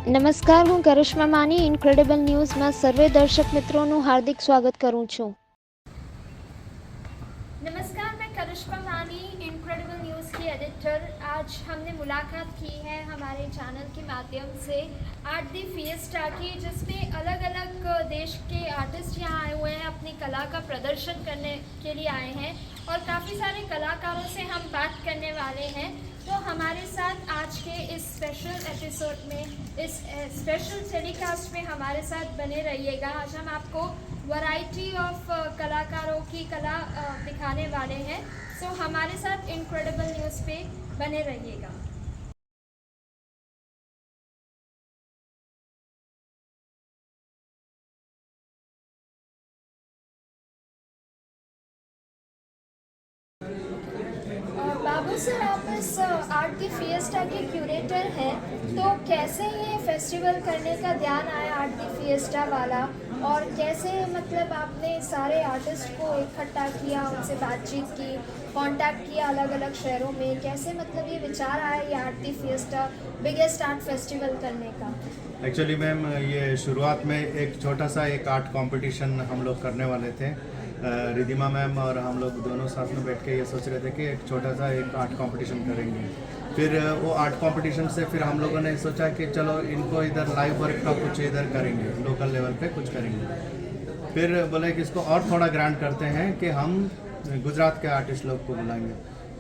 નમસ્કાર, હું કરિશ્મા માની ઇન્ક્રેડિબલ ન્યૂઝમાં સર્વે દર્શક મિત્રોનું હાર્દિક સ્વાગત કરું છું। नमस्कार, मैं करिश्मा मानी इनक्रेडिबल न्यूज़ की एडिटर। आज हमने मुलाकात की है हमारे चैनल के माध्यम से आर्ट दी फिएस्टा की, जिसमें अलग अलग देश के आर्टिस्ट यहाँ आए हुए हैं, अपनी कला का प्रदर्शन करने के लिए आए हैं और काफ़ी सारे कलाकारों से हम बात करने वाले हैं। तो हमारे साथ आज के इस स्पेशल एपिसोड में, इस स्पेशल टेलीकास्ट में हमारे साथ बने रहिएगा। आज हम आपको वैरायटी ऑफ कलाकारों की कला दिखाने वाले हैं। सो हमारे साथ इनक्रेडिबल न्यूज़ पे बने रहिएगा। बाबू सर, आप इस आर्ट दी फिएस्टा के क्यूरेटर हैं, तो कैसे ये फेस्टिवल करने का ध्यान आया आर्ट दी फिएस्टा वाला, और कैसे मतलब आपने सारे आर्टिस्ट को इकट्ठा किया, उनसे बातचीत की, कांटेक्ट किया अलग अलग शहरों में, कैसे मतलब ये विचार आया ये आर्ट दी फिएस्टा बिगेस्ट आर्ट फेस्टिवल करने का? एक्चुअली मैम, ये शुरुआत में एक छोटा सा एक आर्ट कंपटीशन हम लोग करने वाले थे। रिधिमा मैम और हम लोग दोनों साथ में बैठ के ये सोच रहे थे कि एक छोटा सा एक आर्ट कंपटीशन करेंगे। फिर वो आर्ट कंपटीशन से फिर हम लोगों ने सोचा कि चलो इनको इधर लाइव वर्कशॉप कुछ इधर करेंगे, लोकल लेवल पे कुछ करेंगे। फिर बोले कि इसको और थोड़ा ग्रैंड करते हैं कि हम गुजरात के आर्टिस्ट लोग को बुलाएंगे।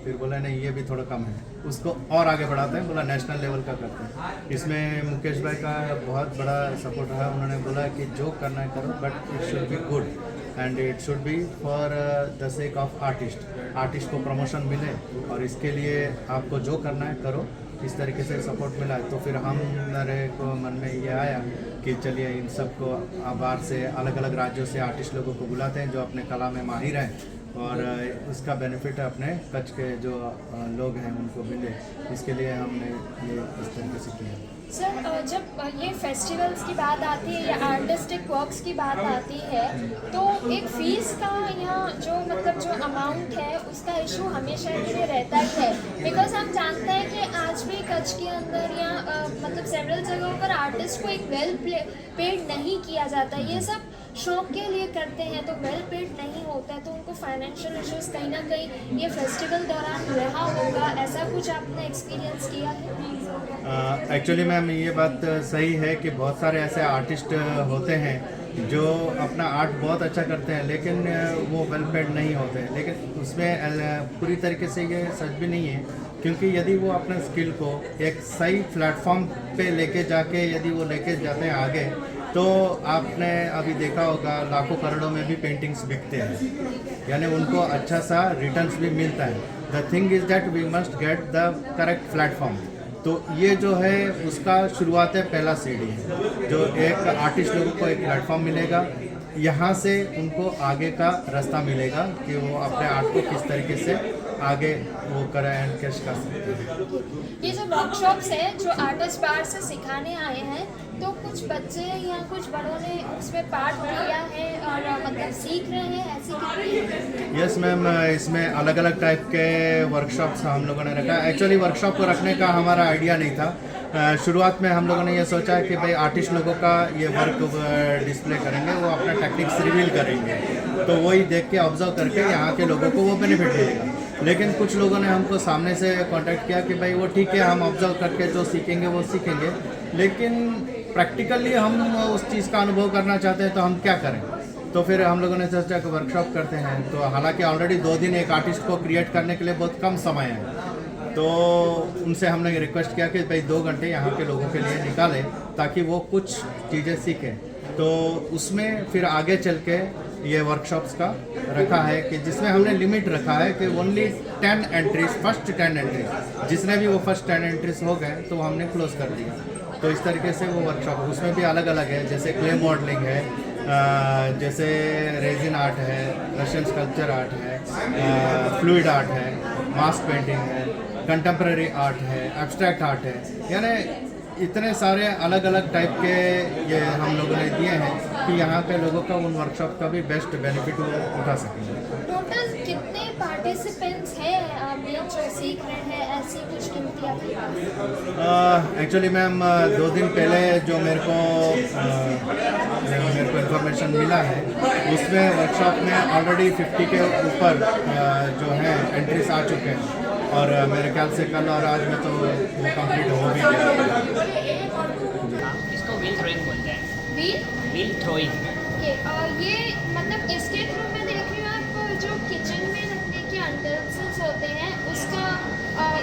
फिर बोला नहीं, ये भी थोड़ा कम है, उसको और आगे बढ़ाते हैं। बोला नेशनल लेवल का करते हैं। इसमें मुकेश भाई का बहुत बड़ा सपोर्ट रहा। उन्होंने बोला कि जो करना है करो, but it should be good and it should be for the sake of artist. Artist को प्रमोशन मिले और इसके लिए आपको जो करना है करो। इस तरीके से सपोर्ट मिला। तो फिर हमारे को मन में ये आया कि चलिए इन सबको बाहर से अलग अलग राज्यों से आर्टिस्ट लोगों को बुलाते हैं जो अपने कला में माहिर हैं, और उसका बेनिफिट अपने कच्छ के जो लोग हैं उनको मिले। इसके लिए हमने ये इस तरीके से किया। सर, जब ये फेस्टिवल्स की बात आती है या आर्टिस्टिक वर्क्स की बात आती है, तो एक फ़ीस का या जो मतलब जो अमाउंट है उसका इशू हमेशा के लिए रहता ही है। बिकॉज हम जानते हैं कि आज भी कच्छ के अंदर या मतलब सेवरल जगहों पर आर्टिस्ट को एक वेल पेड नहीं किया जाता। ये सब शौक के लिए करते हैं, तो वेल पेड नहीं होता है, तो उनको फाइनेंशियल इश्यूज कहीं ना कहीं ये फेस्टिवल दौरान रहा होगा। ऐसा कुछ आपने एक्सपीरियंस किया है? एक्चुअली मैम, ये बात सही है कि बहुत सारे ऐसे आर्टिस्ट होते हैं जो अपना आर्ट बहुत अच्छा करते हैं, लेकिन वो वेल पेड नहीं होते हैं। लेकिन उसमें पूरी तरीके से ये सच भी नहीं है, क्योंकि यदि वो अपने स्किल को एक सही प्लेटफॉर्म पे लेके जाके यदि वो लेके जाते हैं आगे, तो आपने अभी देखा होगा लाखों करोड़ों में भी पेंटिंग्स बिकते हैं, यानी उनको अच्छा सा रिटर्न्स भी मिलता है। The thing is that we must get the correct platform. तो ये जो है उसका शुरुआत है, पहला सीढ़ी है, जो एक आर्टिस्ट लोगों को एक प्लेटफॉर्म मिलेगा। यहाँ से उनको आगे का रास्ता मिलेगा कि वो अपने आर्ट को किस तरीके से आगे वो करें एंड कैश कर सकते हैं। ये जो वर्कशॉप्स हैं जो आर्टिस्ट बाहर से सिखाने आए हैं, तो कुछ बच्चे या कुछ बड़ों ने उसमें पार्ट लिया है और मतलब सीख रहे हैं, ऐसी कितनी? यस मैम, इसमें अलग अलग टाइप के वर्कशॉप्स हम लोगों ने रखा। एक्चुअली वर्कशॉप को रखने का हमारा आइडिया नहीं था। शुरुआत में हम लोगों ने ये सोचा कि भाई आर्टिस्ट लोगों का ये वर्क डिस्प्ले करेंगे, वो अपना टेक्निक्स रिवील करेंगे, तो वही देख के ऑब्जर्व करके यहाँ के लोगों को वो बेनिफिट मिलेगा। लेकिन कुछ लोगों ने हमको सामने से कांटेक्ट किया कि भाई वो ठीक है, हम ऑब्जर्व करके जो सीखेंगे वो सीखेंगे, लेकिन प्रैक्टिकली हम उस चीज़ का अनुभव करना चाहते हैं, तो हम क्या करें। तो फिर हम लोगों ने सोचा कि वर्कशॉप करते हैं। तो हालांकि ऑलरेडी 2 दिन एक आर्टिस्ट को क्रिएट करने के लिए बहुत कम समय है, तो उनसे हमने रिक्वेस्ट किया कि भाई 2 घंटे यहाँ के लोगों के लिए निकालें ताकि वो कुछ चीज़ें सीखें। तो उसमें फिर आगे चल के ये वर्कशॉप्स का रखा है कि जिसमें हमने लिमिट रखा है कि ओनली 10 एंट्रीज, फर्स्ट 10 एंट्रीज, जिसने भी वो फर्स्ट 10 एंट्रीज हो गए तो वो हमने क्लोज कर दिया। तो इस तरीके से वो वर्कशॉप, उसमें भी अलग अलग है, जैसे क्ले मॉडलिंग है, जैसे रेजिन आर्ट है, रशियन स्कल्पचर आर्ट है, फ्लूइड आर्ट है, मास्क पेंटिंग है, कंटेम्प्रेरी आर्ट है, एब्स्ट्रैक्ट आर्ट है, यानी इतने सारे अलग अलग टाइप के ये हम लोगों ने दिए हैं कि यहाँ पे लोगों का उन वर्कशॉप का भी बेस्ट बेनिफिट उठा सकेंगे। टोटल कितने पार्टिसिपेंट्स हैं ये जो सीख रहे हैं ऐसी कुछ गिनती आपके पास? एक्चुअली मैम 2 दिन पहले जो मेरे को इन्फॉर्मेशन मिला है उसमें वर्कशॉप में ऑलरेडी 50 के ऊपर जो है एंट्रीज आ चुके हैं और मेरे ख्याल से कल और आज में तो वो कंप्लीट हो भी गया। इसको व्हील थ्रोइंग बोलते हैं। Wheel throwing. ओके, ये मतलब इसके थ्रू मैं देख रही हूँ आप जो किचन में रखने के यूटेंसिल्स होते हैं उसका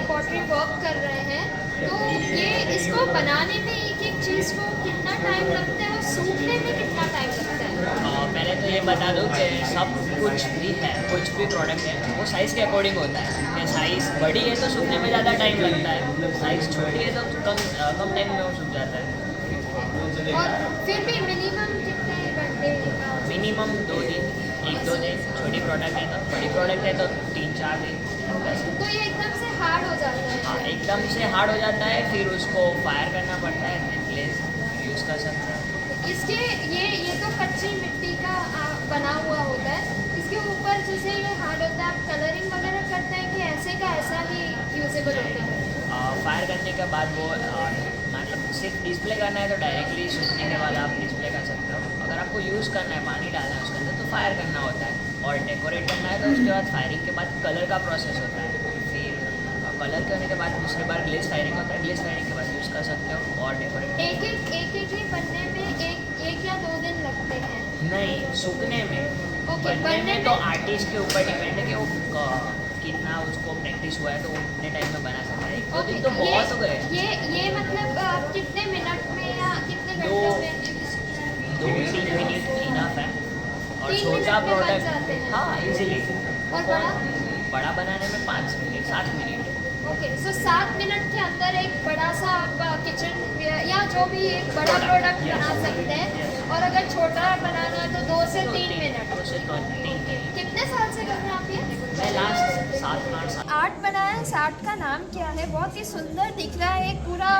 पॉटरी वर्क कर रहे हैं। तो ये इसको बनाने में एक एक चीज़ को कितना टाइम लगता है और सूखने में कितना टाइम लगता है? पहले तो ये बता दूँ कि सब कुछ भी है, कुछ भी प्रोडक्ट है वो साइज़ के अकॉर्डिंग होता है। कि साइज़ बड़ी है तो सूखने में ज़्यादा टाइम लगता है, साइज़ छोटी है तो कम टाइम में वो सूख जाता है। और फिर भी मिनिमम कितने घंटे? मिनिमम 2 दिन, 1-2 दिन। छोटी प्रोडक्ट है तो, बड़ी प्रोडक्ट है तो 3-4 दिन। तो ये एकदम से हार्ड हो जाता है? हाँ, एकदम से हार्ड हो जाता है, फिर उसको फायर करना पड़ता है, ग्लेज यूज़ कर सकते हैं। इसके ये तो कच्ची मिट्टी का बना हुआ होता है, इसके ऊपर जैसे ये हार्ड होता है आप कलरिंग वगैरह करते हैं कि ऐसे का ऐसा ही यूजेबल होता है? फायर करने के बाद वो मतलब सिर्फ डिस्प्ले करना है तो डायरेक्टली सूखने के बाद आप डिस्प्ले कर सकते हो। अगर आपको यूज़ करना है, पानी डालना है उसके अंदर तो फायर करना होता है, और डेकोरेट करना है तो उसके बाद फायरिंग के बाद कलर का प्रोसेस होता है। फिर कलर करने के बाद दूसरी बार ग्लेज फायरिंग होता है, ग्लेज फायरिंग के बाद यूज़ कर सकते हो और डेकोरेट। एक ही बनने में एक या 2 दिन लगते हैं? नहीं, सूखने में। ओके, बनने में तो आर्टिस्ट के ऊपर डिपेंड है कि वो कितना उसको प्रैक्टिस हुआ है तो वो उतने टाइम में बना सकता है। 1-2 दिन तो बहुत हो गए। ये मतलब कितने मिनट में या कितने घंटों में? 2-3 मिनट इनफ है। और 3 छोटा मिनट में बन प्रोडक्ट, जाते हैं? हाँ इजीली। और बड़ा? बड़ा बनाने में 5 मिनट, 7 मिनट। ओके, सो 7 मिनट के अंदर एक बड़ा सा आप किचन या जो भी एक बड़ा प्रोडक्ट बना सकते हैं। और अगर छोटा बनाना है तो 2 से 3 मिनट। 2 से 3 कितने साल से कर रहे हैं आप ये? मैं लास्ट 7-8 साल। आर्ट बनाया है, इस आर्ट का नाम क्या है? बहुत ही सुंदर दिख रहा है, एक पूरा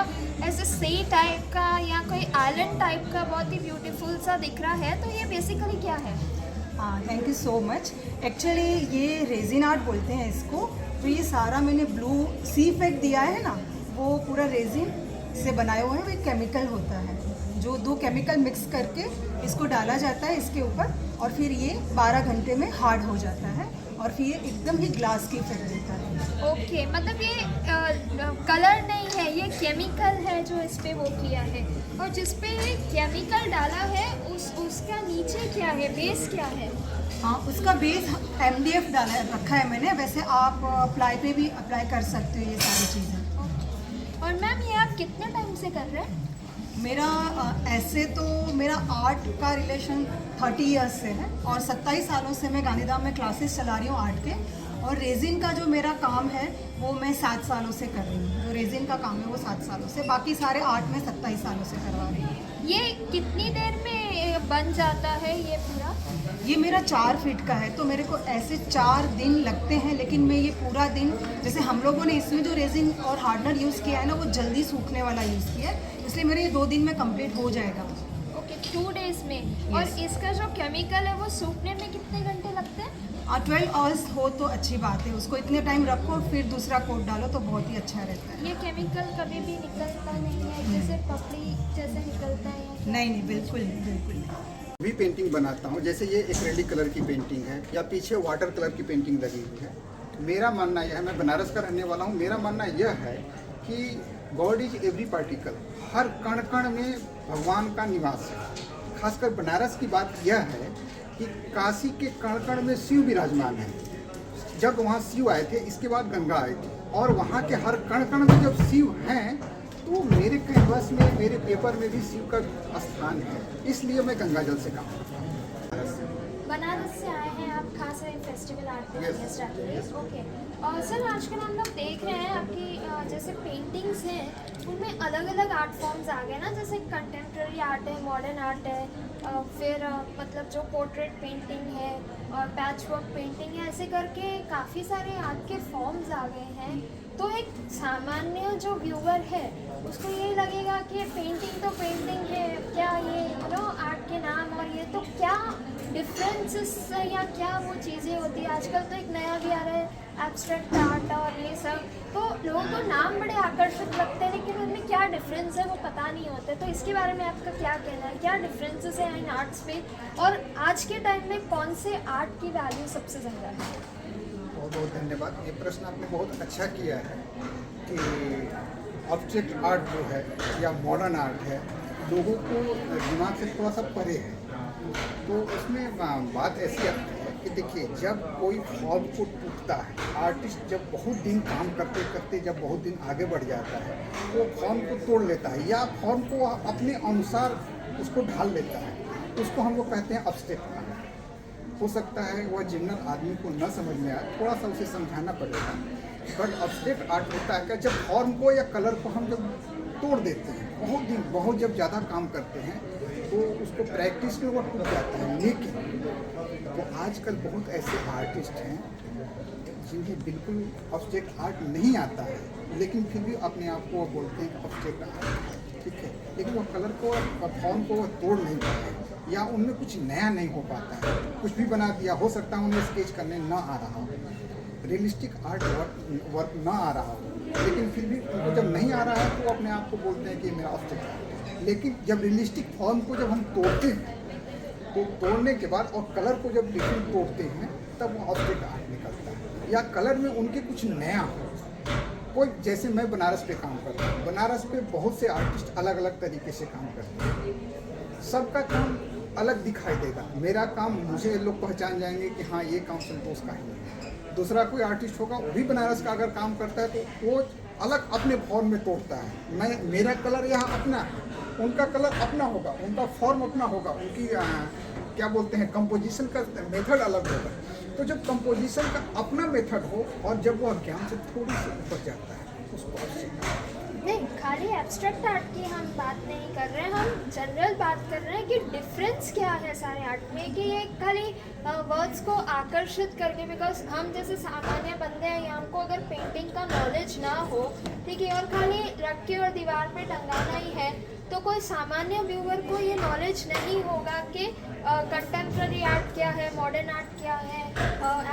ऐसे सी टाइप का या कोई आइलैंड टाइप का बहुत ही ब्यूटीफुल सा दिख रहा है। तो ये बेसिकली क्या है? हाँ, thank you so much. Actually ये रेजिन आर्ट बोलते हैं इसको। तो ये सारा मैंने ब्लू सी इफेक्ट दिया है ना, वो पूरा रेजिन से बनाया हुआ है। वो एक केमिकल होता है जो 2 केमिकल मिक्स करके इसको डाला जाता है इसके ऊपर, और फिर ये 12 घंटे में हार्ड हो जाता है और फिर ये एकदम ही ग्लास की इफेक्ट देता है। ओके, मतलब ये कलर नहीं है, ये केमिकल है जो इस पे वो किया है। और जिस पे ये केमिकल डाला है उसका नीचे क्या है, बेस क्या है? हाँ, उसका बेस MDF डाला रखा है मैंने। वैसे आप प्लाई पे भी अप्लाई कर सकते हो ये सारी चीज़ें। और मैम ये आप कितने टाइम से कर रहे हैं? मेरा ऐसे तो मेरा आर्ट का रिलेशन 30 इयर्स से है और 27 सालों से मैं गांधीधाम में क्लासेस चला रही हूँ आर्ट के। और रेजिन का जो मेरा काम है वो मैं 7 सालों से कर रही हूँ। जो रेजिन का काम है वो 7 सालों से, बाकी सारे आर्ट में 27 सालों से करवा रही हूँ। ये कितनी देर में बन जाता है ये पूरा? ये मेरा 4 फीट का है तो मेरे को ऐसे 4 दिन लगते हैं, लेकिन मैं ये पूरा दिन, जैसे हम लोगों ने इसमें जो रेजिन और हार्डनर यूज़ किया है ना, वो जल्दी सूखने वाला यूज़ किया है, इसलिए मेरे ये 2 दिन में कंप्लीट हो जाएगा। ओके, 2 डेज में। और इसका जो केमिकल है वो सूखने में कितने घंटे लगते हैं? 12 आवर्स हो तो अच्छी बात है। उसको इतने टाइम रखो फिर दूसरा कोट डालो तो बहुत ही अच्छा रहता है। ये केमिकल कभी भी निकलता नहीं है जैसे पपड़ी जैसे निकलता है? नहीं, बिल्कुल नहीं, बिल्कुल नहीं। भी पेंटिंग बनाता हूँ, जैसे ये एक्रेलिक कलर की पेंटिंग है या पीछे वाटर कलर की पेंटिंग लगी हुई है। मेरा मानना यह है, मैं बनारस का रहने वाला हूँ, मेरा मानना यह है कि गॉड इज एवरी पार्टिकल, हर कण कण में भगवान का निवास है। खासकर बनारस की बात यह है कि काशी के कण कण में शिव विराजमान है। जब वहाँ शिव आए थे, इसके बाद गंगा आई थी, और वहाँ के हर कण कण में जब शिव हैं तो मेरे कैनवस में, मेरे पेपर में भी शिव का स्थान है, इसलिए मैं गंगा जल से काम करता हूँ। बनारस से आए हैं आप, खास है फेस्टिवल आर्ट में Yes. गेस्ट आते हैं। ओके, और सर आजकल हम लोग देख रहे हैं आपकी जैसे पेंटिंग्स हैं उनमें अलग अलग आर्ट फॉर्म्स आ गए ना, जैसे कंटेम्प्रेरी आर्ट है, मॉडर्न आर्ट है, फिर मतलब जो पोर्ट्रेट पेंटिंग है और पैच वर्क पेंटिंग है, ऐसे करके काफ़ी सारे आर्ट के फॉर्म्स आ गए हैं। तो एक सामान्य जो व्यूअर है उसको ये लगेगा कि पेंटिंग तो पेंटिंग है, क्या ये आर्ट के नाम, और ये तो क्या डिफरेंसेस या क्या वो चीज़ें होती है। आजकल तो एक नया भी आ रहा है एब्स्ट्रैक्ट आर्ट और ये ऐसा, तो लोगों को नाम बड़े आकर्षक लगते हैं लेकिन उनमें क्या डिफरेंस है वो पता नहीं होता। तो इसके बारे में आपका क्या कहना है, क्या डिफरेंसेस हैं इन आर्ट्स पे, और आज के टाइम में कौन से आर्ट की वैल्यू सबसे ज़्यादा है? बहुत बहुत धन्यवाद। ये प्रश्न आपने बहुत अच्छा किया है कि ऑब्जेक्ट आर्ट जो है या मॉडर्न आर्ट है लोगों को दिमाग से थोड़ा सा परे है। तो उसमें बात ऐसी आती है कि देखिए, जब कोई फॉर्म को टूटता है, आर्टिस्ट जब बहुत दिन काम करते करते जब बहुत दिन आगे बढ़ जाता है वो फॉर्म को तोड़ लेता है या फॉर्म को अपने अनुसार उसको ढाल लेता है, उसको हम लोग कहते हैं अब्स्ट्रैक्ट आर्ट। हो सकता है वह जनरल आदमी को न समझ में आए, थोड़ा सा उसे समझाना पड़ेगा। बट अब्स्ट्रैक्ट आर्ट होता है क्या, जब फॉर्म को या कलर को हम जब तोड़ देते हैं, बहुत दिन बहुत जब ज़्यादा काम करते हैं तो उसको प्रैक्टिस में वो टूट जाता है। लेकिन तो आजकल बहुत ऐसे आर्टिस्ट हैं जिन्हें बिल्कुल ऑब्जेक्ट आर्ट नहीं आता है लेकिन फिर भी अपने आप को वो बोलते हैं ऑब्जेक्ट आर्ट, ठीक है। लेकिन वो कलर को फॉर्म को वो तोड़ नहीं पाते या उनमें कुछ नया नहीं हो पाता है, कुछ भी बना दिया। हो सकता है उन्हें स्केच करने ना आ रहा हो, रियलिस्टिक आर्ट वर्क ना आ रहा हो, लेकिन फिर भी उनको जब नहीं आ रहा है तो वो अपने आप को बोलते हैं कि ये मेरा ऑब्जेक्ट आर्ट है। लेकिन जब रियलिस्टिक फॉर्म को जब हम तोड़ते हैं तो तोड़ने के बाद और कलर को जब डिफरेंट तोड़ते हैं तब वो ऑब्जेक्ट आर्ट निकलता है या कलर में उनके कुछ नया हो। कोई जैसे मैं बनारस पे काम करता हूँ, बनारस पे बहुत से आर्टिस्ट अलग अलग तरीके से काम करते हैं, सबका काम अलग दिखाई देगा। मेरा काम मुझे लोग पहचान जाएंगे कि हाँ ये काम संतोष का ही है। दूसरा कोई आर्टिस्ट होगा वो भी बनारस का अगर काम करता है तो वो अलग अपने फॉर्म में तोड़ता है। मेरा कलर यहाँ अपना, उनका कलर अपना होगा, उनका फॉर्म अपना होगा, उनकी क्या बोलते हैं कंपोजिशन का मेथड अलग होगा। तो जब कंपोजिशन का अपना मेथड हो और जब वो ज्ञान से थोड़ी सी ऊपर जाता है उसको नहीं, खाली एब्स्ट्रैक्ट आर्ट की हम बात नहीं कर रहे हैं, हम जनरल बात कर रहे हैं कि डिफरेंस क्या है सारे आर्ट में, कि ये खाली वर्ड्स को आकर्षित करके, बिकॉज हम जैसे सामान्य बंदे हैं या हमको अगर पेंटिंग का नॉलेज ना हो, ठीक है, और खाली रख के और दीवार पे टंगाना ही है, तो कोई सामान्य व्यूअर को ये नॉलेज नहीं होगा कि कंटेम्प्ररी आर्ट क्या है, मॉडर्न आर्ट क्या है,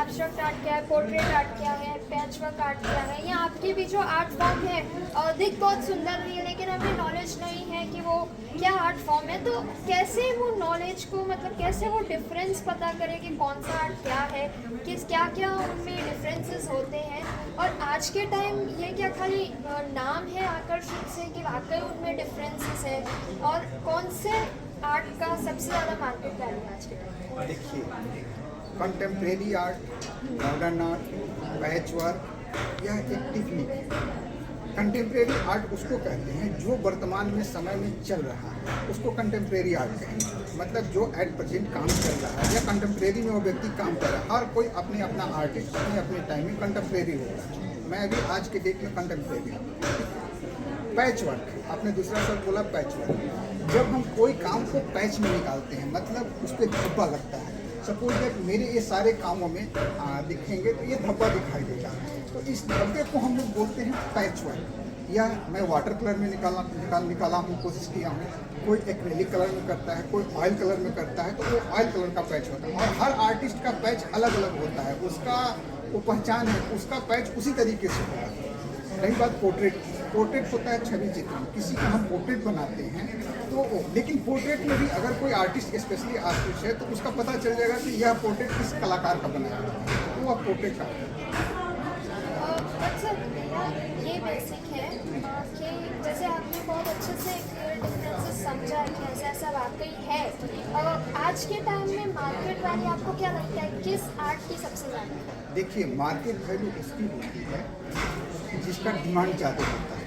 एब्स्ट्रैक्ट आर्ट क्या है, पोर्ट्रेट आर्ट क्या है, पैचवर्क आर्ट क्या है, या आपकी भी जो आर्ट फॉर्म है दिख बहुत सुंदर भी है लेकिन हमें नॉलेज नहीं है कि वो क्या आर्ट फॉर्म है। तो कैसे वो नॉलेज को, मतलब कैसे वो डिफरेंस पता करें कि कौन सा आर्ट क्या है, किस क्या क्या उनमें डिफरेंसेस होते हैं। और आज के टाइम ये क्या खाली नाम है आकर्षित से कि वाकई उनमें डिफरेंसेस है, और कौन से आर्ट का सबसे ज़्यादा मार्केट वैल्यू है आज के टाइम? देखिए, contemporary art, modern art, patchwork यह एक टेक्निक है। कंटेम्प्रेरी आर्ट उसको कहते हैं जो वर्तमान में समय में चल रहा है, उसको कंटेम्प्रेरी आर्ट कहेंगे। मतलब जो एट प्रेजेंट काम चल रहा है या कंटेम्प्रेरी में वो व्यक्ति काम कर रहा है। हर कोई अपने अपना आर्टिस्ट अपने अपने टाइम में कंटेम्प्रेरी होता है। मैं अभी आज के डेट में कंटेम्प्रेरी हूँ। पैचवर्क, आपने दूसरा शब्द बोला पैचवर्क। जब हम कोई काम को पैच में निकालते हैं, मतलब उस पर धब्बा लगता है। सपोज दैट मेरे ये सारे कामों में दिखेंगे तो ये धब्बा दिखाई देगा, तो इस धब्बे को हम लोग बोलते हैं पैचवर्क। या मैं वाटर कलर में निकाला हूँ, कोशिश किया हूँ। कोई एक्रेलिक कलर में करता है, कोई ऑयल कलर में करता है, तो वो ऑयल कलर का पैच होता है। और हर आर्टिस्ट का पैच अलग अलग होता है, उसका वो पहचान है, उसका पैच उसी तरीके से होगा। रही बात पोर्ट्रेट, पोर्ट्रेट होता है छवि चित्रण। किसी का हम पोर्ट्रेट बनाते हैं तो लेकिन पोर्ट्रेट में भी अगर कोई आर्टिस्ट स्पेशली आर्टिस्ट है तो उसका पता चल जाएगा कि यह पोर्ट्रेट किस कलाकार का बनाया है, तो वह पोर्ट्रेट का है। ये बेसिक है कि जैसे आपने बहुत अच्छे से क्लियर डिफरेंसेस समझा कि ऐसा ऐसा वाकई है। आज के टाइम में मार्केट वैल्यू आपको क्या लगता है किस आर्ट की सबसे ज़्यादा है? देखिए, मार्केट वैल्यू उसकी होती है जिसका डिमांड ज़्यादा होता है।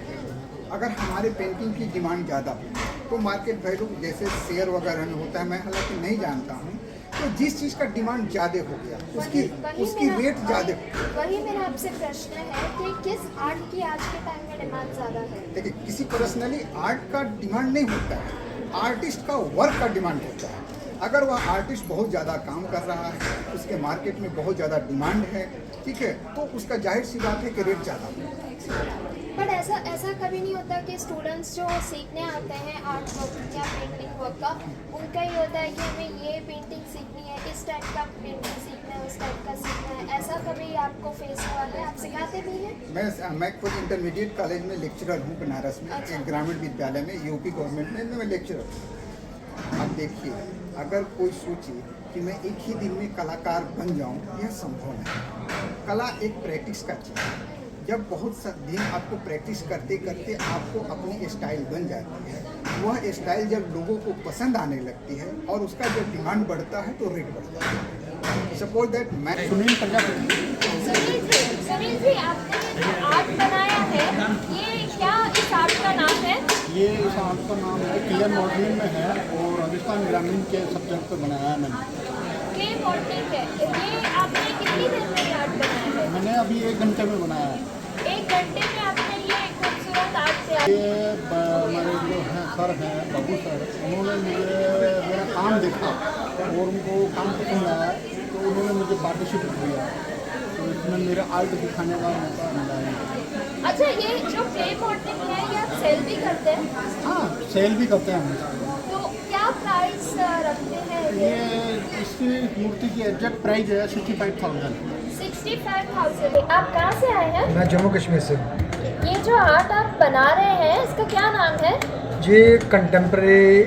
अगर हमारे पेंटिंग की डिमांड ज़्यादा हो तो मार्केट वैल्यू जैसे शेयर वगैरह में होता है, मैं हालांकि नहीं जानता हूँ, तो जिस चीज़ का डिमांड ज़्यादा हो गया उसकी रेट ज़्यादा। वही मेरा आपसे प्रश्न है कि किस आर्ट की आज के टाइम में डिमांड ज़्यादा है? देखिए, किसी पर्सनली आर्ट का डिमांड नहीं होता है, आर्टिस्ट का वर्क का डिमांड होता है। अगर वह आर्टिस्ट बहुत ज़्यादा काम कर रहा है, उसके मार्केट में बहुत ज़्यादा डिमांड है, ठीक है, तो उसका जाहिर सी बात है कि रेट ज़्यादा है। बट ऐसा कभी नहीं होता कि स्टूडेंट्स जो सीखने आते हैं आर्ट वर्क या पेंटिंग वर्क का, उनका ये होता है कि हमें ये पेंटिंग सीखनी है, इस टाइप का पेंटिंग सीखना है, उस टाइप का सीखना है, ऐसा कभी आपको फेस हुआ है? आप सिखाते भी हैं? मैं खुद इंटरमीडिएट कॉलेज में लेक्चरर हूँ बनारस में, अच्छा। एक ग्रामीण विद्यालय में, यूपी गवर्नमेंट में मैं लेक्चरर हूँ। अब देखिए, अगर कोई सोचे कि मैं एक ही दिन में कलाकार बन जाऊँ, यह संभव नहीं। कला एक प्रैक्टिस का चीज़ है। जब बहुत सा दिन आपको प्रैक्टिस करते करते आपको अपनी स्टाइल बन जाती है, वह स्टाइल जब लोगों को पसंद आने लगती है और उसका जब डिमांड बढ़ता है तो रेट बढ़ता है। सपोज दैट मैं सुनील प्रजापति। सुनील जी, आपने जो आर्ट बनाया है, ये क्या इस आर्ट का नाम है? ये इस आर्ट का नाम है क्लियर मॉडलिंग में है और राजस्थान ग्रामीण के सब्जेक्ट पर बनाया है मैंने। क्ले मॉडलिंग है ये, आपने कितनी देर में ये आर्ट बनाया है? मैंने अभी 1 घंटे में बनाया है। 1 घंटे में आपने ये खूबसूरत आर्ट तैयार ये हमारे जो हैं सर हैं बाबू सर, उन्होंने मुझे मेरा काम देखा और उनको काम पसंद आया तो उन्होंने मुझे पार्टिसिपेट किया, तो इसमें मेरा आर्ट दिखाने का मौका मिला है। अच्छा, ये जो क्ले मॉडलिंग है ये आप सेल भी करते हैं? हाँ, सेल भी करते हैं हम। तो क्या प्राइस रखते हैं ये इसकी मूर्ति की एग्जैक्ट प्राइस है 65,000। 65,000। आप कहाँ से आए हैं? मैं जम्मू कश्मीर से हूँ। ये जो आर्ट आप बना रहे हैं इसका क्या नाम है? ये कंटेम्प्रेरी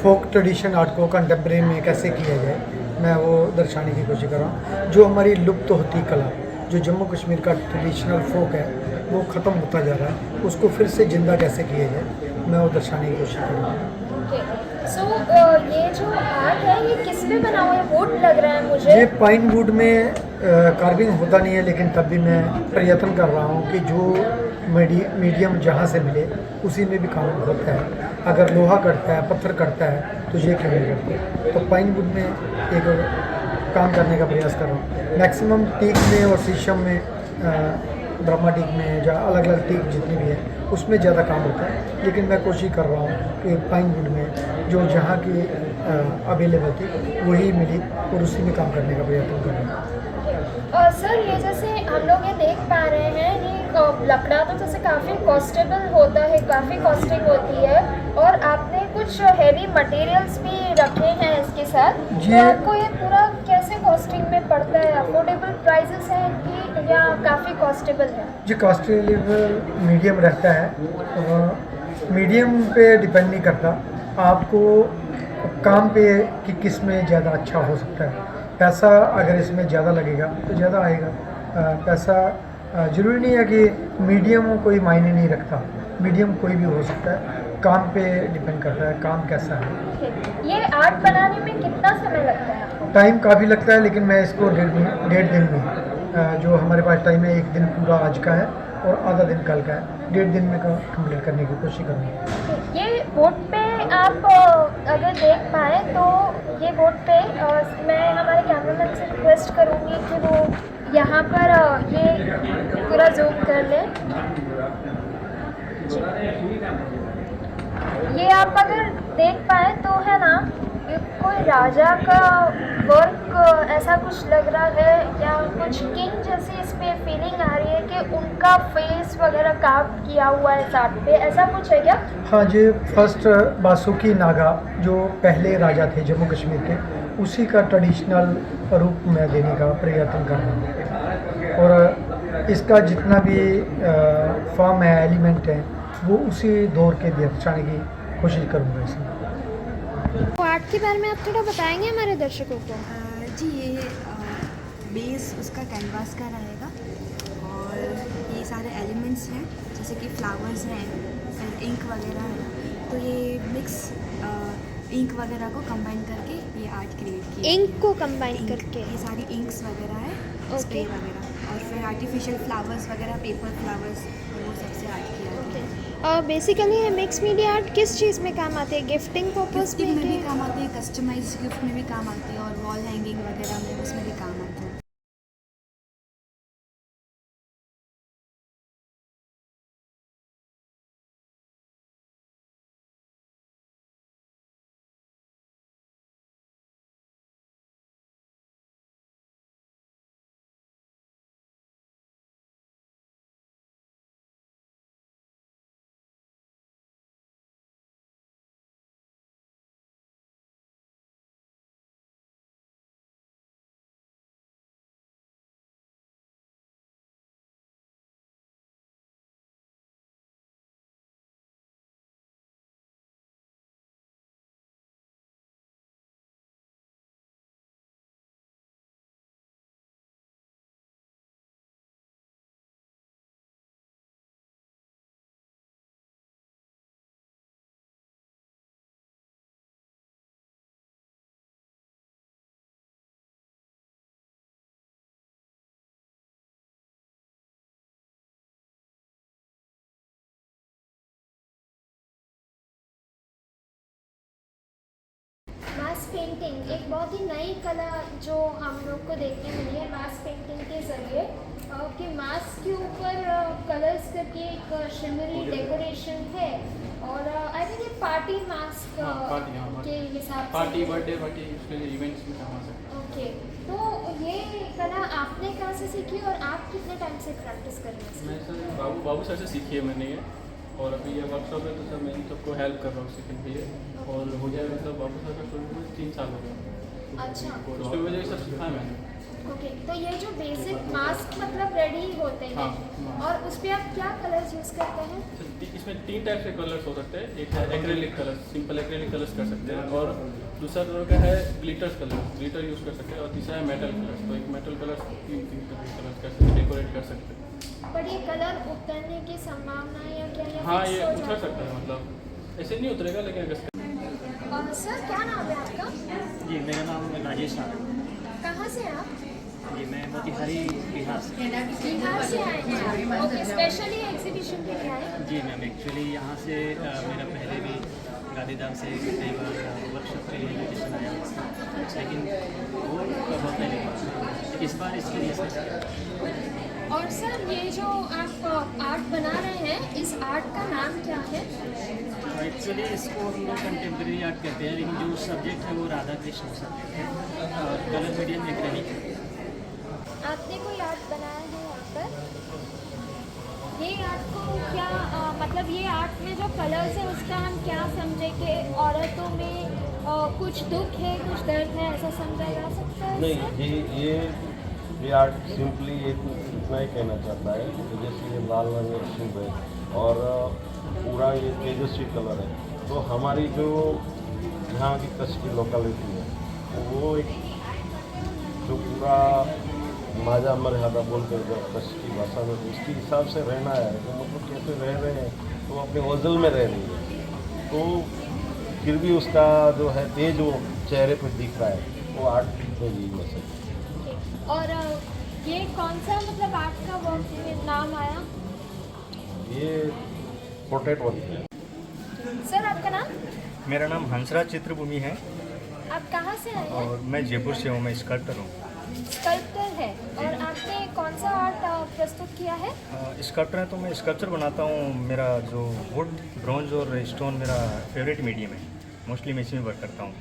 फोक ट्रेडिशन आर्ट को कंटेम्प्रेरी में कैसे किया जाए, मैं वो दर्शाने की कोशिश कर रहा हूँ। जो हमारी लुप्त होती कला, जो जम्मू कश्मीर का ट्रेडिशनल फोक है, वो ख़त्म होता जा रहा है, उसको फिर से जिंदा कैसे किया जाए, मैं वो दर्शाने की कोशिश कर रहा हूँ। सो ये जो आर्ट है ये किस पे बना हुआ है? वुड लग रहा है मुझे। ये पाइन वुड में कार्विंग होता नहीं है, लेकिन तब भी मैं प्रयत्न कर रहा हूँ कि जो मीडियम जहाँ से मिले उसी में भी काम होता है। अगर लोहा करता है, पत्थर करता है, तो ये क्यों नहीं करते? तो पाइन वुड में एक काम करने का प्रयास कर रहा हूँ। मैक्सिमम टीक में और शीशम में, ब्रह्मा टीक में, या अलग अलग टीक जितनी भी है उसमें ज़्यादा काम होता है, लेकिन मैं कोशिश कर रहा हूँ कि पाइन वुड में जो जहाँ की अवेलेबल थी वही मिली और उसी में काम करने का प्रयत्न कर रहा हूँ। सर, ये जैसे हम लोग ये देख पा रहे हैं, ये लकड़ा तो जैसे काफ़ी कॉस्टेबल होता है, काफ़ी कॉस्टिंग होती है, और आपने कुछ हैवी मटेरियल्स भी रखे हैं इसके साथ, तो आपको ये पूरा कैसे कॉस्टिंग में पड़ता है? अफोर्डेबल प्राइसेस हैं कि या काफ़ी कॉस्टेबल है? जी, कॉस्टेबल मीडियम रहता है, मीडियम पे डिपेंड नहीं करता, आपको काम पे कि किस में ज़्यादा अच्छा हो सकता है। पैसा अगर इसमें ज़्यादा लगेगा तो ज़्यादा आएगा। पैसा ज़रूरी नहीं है कि मीडियम कोई मायने नहीं रखता, मीडियम कोई भी हो सकता है, काम पे डिपेंड करता है काम कैसा है। ये आर्ट बनाने में कितना समय लगता है आपको? टाइम काफ़ी लगता है, लेकिन मैं इसको 1.5 दिन में, जो हमारे पास टाइम है 1 दिन पूरा आज का है और आधा दिन कल का है, 1.5 दिन में कंप्लीट करने की कोशिश करूँगा। ये बोर्ड पे आप अगर देख पाए तो ये बोर्ड पे मैं हमारे कैमरामैन से रिक्वेस्ट करूँगी कि वो यहाँ पर ये पूरा जूम कर लें। ये आप अगर देख पाए तो है ना, ये कोई राजा का वर्क ऐसा कुछ लग रहा है, या कुछ किंग जैसी इस पे फीलिंग आ रही है कि उनका फेस वगैरह कार्व किया हुआ है साथ पे, ऐसा कुछ है क्या? हाँ जी, फर्स्ट बासुकी नागा जो पहले राजा थे जम्मू कश्मीर के, उसी का ट्रेडिशनल रूप में देने का प्रयत्न कर रहा हूँ, और इसका जितना भी फॉर्म है, एलिमेंट है, वो उसी दौर के दर्शाने की कोशिश करूँगा इसमें। तो आर्ट के बारे में आप थोड़ा बताएंगे हमारे दर्शकों को? जी, ये बेस उसका कैनवास का रहेगा और ये सारे एलिमेंट्स हैं जैसे कि फ्लावर्स हैं, इंक वगैरह है, तो ये मिक्स इंक वगैरह को कंबाइन करके ये आर्ट क्रिएट किया। इंक को कंबाइन करके? ये सारी इंक्स वगैरह है, स्प्रे वगैरह, और फिर आर्टिफिशियल फ्लावर्स वगैरह, पेपर फ्लावर्स, वो सबसे आर्ट किया है। बेसिकली ये मिक्स मीडिया आर्ट किस चीज़ में काम आती है? गिफ्टिंग पर्पस गिफ्टिंग में भी में? काम आती है, कस्टमाइज गिफ्ट में भी काम आती है, और वॉल हैंगिंग वगैरह में उसमें भी काम आती है। पेंटिंग एक बहुत ही नई कला जो हम लोग को देखने मिली है मास्क पेंटिंग के ज़रिए कि मास्क के ऊपर कलर्स करके एक शिमरी डेकोरेशन है और आई थिंक ये पार्टी मास्क के हिसाब से पार्टी बर्थडे पार्टी उसके इवेंट्स में काम आ सकते ओके तो ये कला आपने कहाँ से सीखी और आप कितने टाइम से प्रैक्टिस कर रहे हैं? मैं सर बाबू सर से सीखी है मैंने ये और अभी ये वर्कशॉप है तो सर मैं इन सबको हेल्प कर रहा हूँ सीखने के लिए और हो जाएगा मतलब बाबू सर का शुरू 3 साल हो गया। अच्छा उसकी वजह से सब सीखा है मैंने। ओके तो ये जो बेसिक मास्क मतलब रेडी होते हैं हाँ। और उस पर आप क्या कलर्स यूज़ करते हैं? इसमें 3 टाइप के कलर्स हो सकते हैं। एक है acrylic colour, simple acrylic colours कर सकते हैं और दूसरा कलर का है ग्लिटर्स कलर, ग्लिटर यूज़ कर सकते हैं और तीसरा है मेटल कलर्स। तो एक मेटल कलर 3 कलर्स कर सकते हैं, डेकोरेट कर सकते हैं। पर ये कलर उतरने की संभावना है या क्या ये हाँ fix ये हो उतर जाता सकता है मतलब ऐसे नहीं उतरेगा लेकिन अगर और सर क्या नाम है आपका? जी मेरा नाम राजेश है। कहाँ से हैं आप? जी मैं मोतिहारी बिहार से। बिहार से आए हैं ओके स्पेशली एग्जीबिशन के लिए आए? जी मैम एक्चुअली यहाँ से मेरा पहले भी गांधीधाम से कई बार वर्कशॉप के लिए इन्विटेशन आया लेकिन वो बहुत पहले बार इस बार इसके लिए सर। और सर ये जो आप आर्ट बना रहे हैं इस आर्ट का नाम क्या है? एक्चुअली इसको हम लोग कंटेम्प्रेरी आर्ट कहते हैं लेकिन जो सब्जेक्ट है वो राधा कृष्ण सब्जेक्ट है और कलर मीडियम एक्रेलिक है। आपने कोई आर्ट बनाया है यहाँ पर? ये आर्ट को क्या मतलब ये आर्ट में जो कलर्स है उसका हम क्या समझे कि औरतों में कुछ दुख है कुछ दर्द है ऐसा समझा जा सकता है? नहीं ये आर्ट सिंपली एक इतना ही कहना चाहता है कि जैसे ये लाल रंग शुभ है और पूरा ये तेजस्वी कलर है तो हमारी जो यहाँ की कच्छ की लोकेलिटी है वो एक जो पूरा माजा मर्यादा बोलते हैं जब कच्छ की भाषा में उसके हिसाब से रहना है तो मतलब कैसे रह रहे हैं तो अपने ओझल में रह रही है तो फिर भी उसका जो है तेज वो चेहरे पर दिख रहा है वो आर्ट में यही मैसेज। और ये कौन सा मतलब आर्ट का वर्क में नाम आया? ये पोर्ट्रेट वर्क है। सर आपका नाम? मेरा नाम हंसराज चित्रभूमि है आप कहाँ से आए हैं? और मैं जयपुर से हूँ, मैं स्कल्प्टर हूँ। स्कल्प्टर है और आपने कौन सा आर्ट प्रस्तुत किया है? स्कल्प्टर है तो मैं स्कल्पचर बनाता हूँ। मेरा जो वुड ब्रॉन्ज और स्टोन मेरा फेवरेट मीडियम है, मोस्टली मैं इसमें वर्क करता हूँ।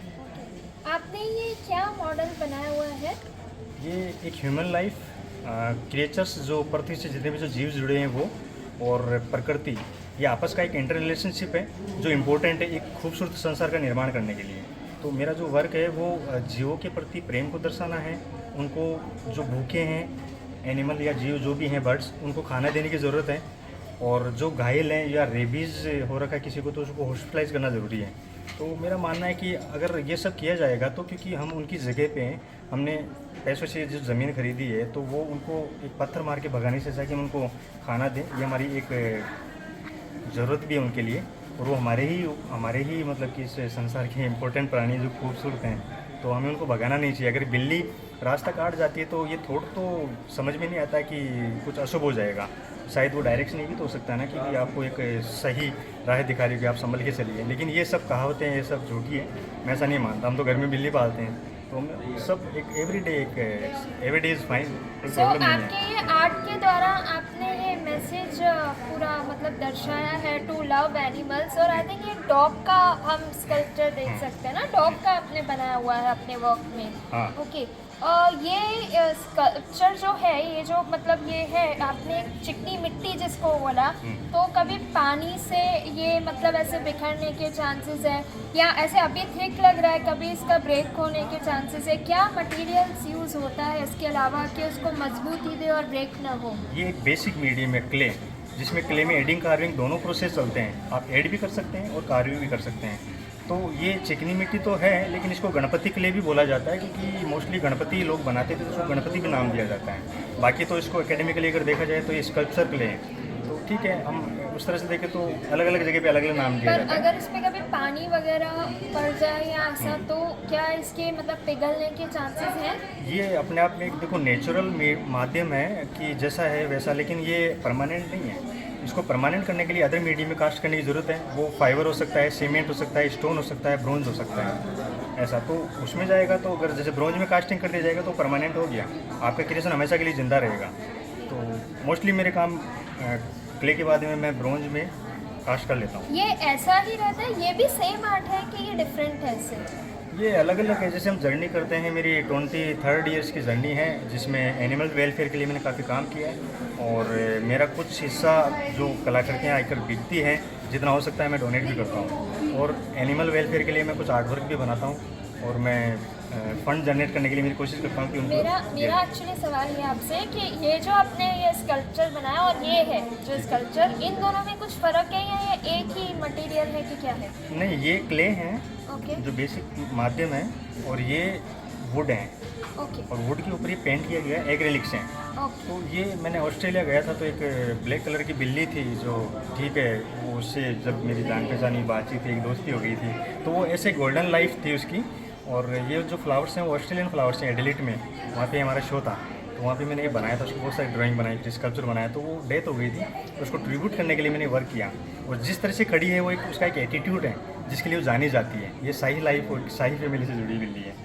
आपने ये क्या मॉडल बनाया हुआ है? ये एक ह्यूमन लाइफ क्रिएचर्स जो पृथ्वी से जितने भी जो जीव जुड़े हैं वो और प्रकृति ये आपस का एक इंटर रिलेशनशिप है जो इम्पोर्टेंट है एक खूबसूरत संसार का निर्माण करने के लिए। तो मेरा जो वर्क है वो जीवों के प्रति प्रेम को दर्शाना है, उनको जो भूखे हैं एनिमल या जीव जो भी हैं बर्ड्स उनको खाना देने की ज़रूरत है और जो घायल हैं या रेबीज़ हो रखा है किसी को तो उसको हॉस्पिटलाइज करना ज़रूरी है। तो मेरा मानना है कि अगर ये सब किया जाएगा तो क्योंकि हम उनकी जगह पे हैं, हमने पैसों से जो ज़मीन खरीदी है तो वो उनको एक पत्थर मार के भगाने से कि हम उनको खाना दें ये हमारी एक ज़रूरत भी है उनके लिए और वो हमारे ही मतलब कि इस संसार के इम्पोर्टेंट प्राणी जो खूबसूरत हैं तो हमें उनको भगाना नहीं चाहिए। अगर बिल्ली रास्ता काट जाती है तो ये थोड़ा तो समझ में नहीं आता कि कुछ अशुभ हो जाएगा, शायद वो डायरेक्शन भी तो हो सकता है ना कि आपको एक सही राह दिखा रही है कि आप संभल के चलिए, लेकिन ये सब कहावतें ये सब झूठी है, मैं ऐसा नहीं मानता। हम तो घर में बिल्ली पालते हैं तो हम सब एक एवरीडे इज़ फाइन। सो आपके ये आर्ट के द्वारा आपने ये मैसेज पूरा मतलब दर्शाया है टू लव एनिमल्स और आई थिंक ये डॉग का हम स्कल्पचर देख सकते हैं ना, डॉग का आपने बनाया हुआ है अपने वर्क में। हाँ। ओके ये स्कल्पचर जो है ये जो मतलब ये है आपने चिकनी मिट्टी जिसको बोला तो कभी पानी से ये मतलब ऐसे बिखरने के चांसेस है या ऐसे अभी थिक लग रहा है कभी इसका ब्रेक होने के चांसेस है? क्या मटेरियल्स यूज़ होता है इसके अलावा कि उसको मजबूती दे और ब्रेक ना हो? ये एक बेसिक मीडियम है क्ले, जिसमें क्ले में एडिंग कार्विंग दोनों प्रोसेस चलते हैं। आप एड भी कर सकते हैं और कार्विंग भी कर सकते हैं। तो ये चिकनी मिट्टी तो है लेकिन इसको गणपति क्ले भी बोला जाता है क्योंकि मोस्टली गणपति लोग बनाते थे तो उसको गणपति भी नाम दिया जाता है। बाकी तो इसको एकेडमिकली अगर देखा जाए तो ये स्कल्पचर क्ले है, तो ठीक है हम उस तरह से देखें तो अलग अलग जगह पे अलग अलग नाम दिया जाता है। अगर इस पर कभी पानी वगैरह पड़ जाए या ऐसा तो क्या इसके मतलब पिघलने के चांसेस हैं? ये अपने आप में एक देखो नेचुरल माध्यम है कि जैसा है वैसा, लेकिन ये परमानेंट नहीं है। इसको परमानेंट करने के लिए अदर मीडियम में कास्ट करने की ज़रूरत है। वो फाइबर हो सकता है, सीमेंट हो सकता है, स्टोन हो सकता है, ब्रोंज हो सकता है, ऐसा। तो उसमें जाएगा तो अगर जैसे ब्रोंज में कास्टिंग कर दिया जाएगा तो परमानेंट हो गया, आपका क्रिएशन हमेशा के लिए ज़िंदा रहेगा। तो मोस्टली मेरे काम क्ले के बाद में मैं ब्रोंज में कास्ट कर लेता हूँ। ये ऐसा ही रहता है, ये भी सेम आर्ट है कि ये डिफरेंट है इससे? ये अलग अलग है। जैसे हम जर्नी करते हैं, मेरी 23rd ईयर्स की जर्नी है जिसमें एनिमल वेलफेयर के लिए मैंने काफ़ी काम किया है, और मेरा कुछ हिस्सा जो कलाकृतियाँ आकर बिकती हैं, जितना हो सकता है मैं डोनेट भी करता हूँ, और एनिमल वेलफेयर के लिए मैं कुछ आर्ट वर्क भी बनाता हूँ, और मैं फंड जनरेट करने के लिए मेरी कोशिश करता हूँ कि उनको मेरा एक्चुअली सवाल ये आपसे कि ये जो आपने ये स्कल्पचर बनाया और ये है जो स्कल्पचर, इन दोनों में कुछ फ़र्क है या ये एक ही मटेरियल है कि क्या है? नहीं, ये क्ले हैं ओके, जो बेसिक माध्यम है, और ये वुड हैं, ओके, और वुड के ऊपर ये पेंट किया गया है, एक्रेलिक्स हैं। ओके, तो ये मैंने ऑस्ट्रेलिया गया था तो एक ब्लैक कलर की बिल्ली थी जो, ठीक है, वो उससे जब मेरी जान पहचानी बातचीत थी, एक दोस्ती हो गई थी, तो वो ऐसे गोल्डन लाइफ थी उसकी। और ये जो फ्लावर्स हैं वो ऑस्ट्रेलियन फ्लावर्स हैं, एडिलेट में, वहाँ पे हमारा शो था, तो वहाँ पे मैंने ये बनाया था, उसको बहुत सारी ड्राइंग बनाई थी, स्कल्पचर बनाया, तो वो डेथ हो गई थी, तो उसको ट्रिब्यूट करने के लिए मैंने वर्क किया। और जिस तरह से खड़ी है वो एक उसका एक एटीट्यूड है जिसके लिए वो जानी जाती है। ये शाही लाइफ और शाही फैमिली से जुड़ी बिल्ली है।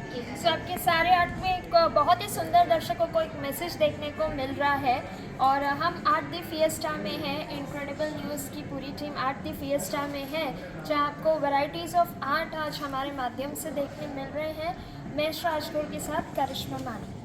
सो आपके सारे आर्ट में एक बहुत ही सुंदर दर्शकों को एक मैसेज देखने को मिल रहा है, और हम आर्ट द फिएस्टा में हैं, इनक्रेडिबल न्यूज़ की पूरी टीम आर्ट द फिएस्टा में है, जहां आपको वैरायटीज़ ऑफ आर्ट आज हमारे माध्यम से देखने मिल रहे हैं। मैं राजगुरु के साथ करिश्मा मानी।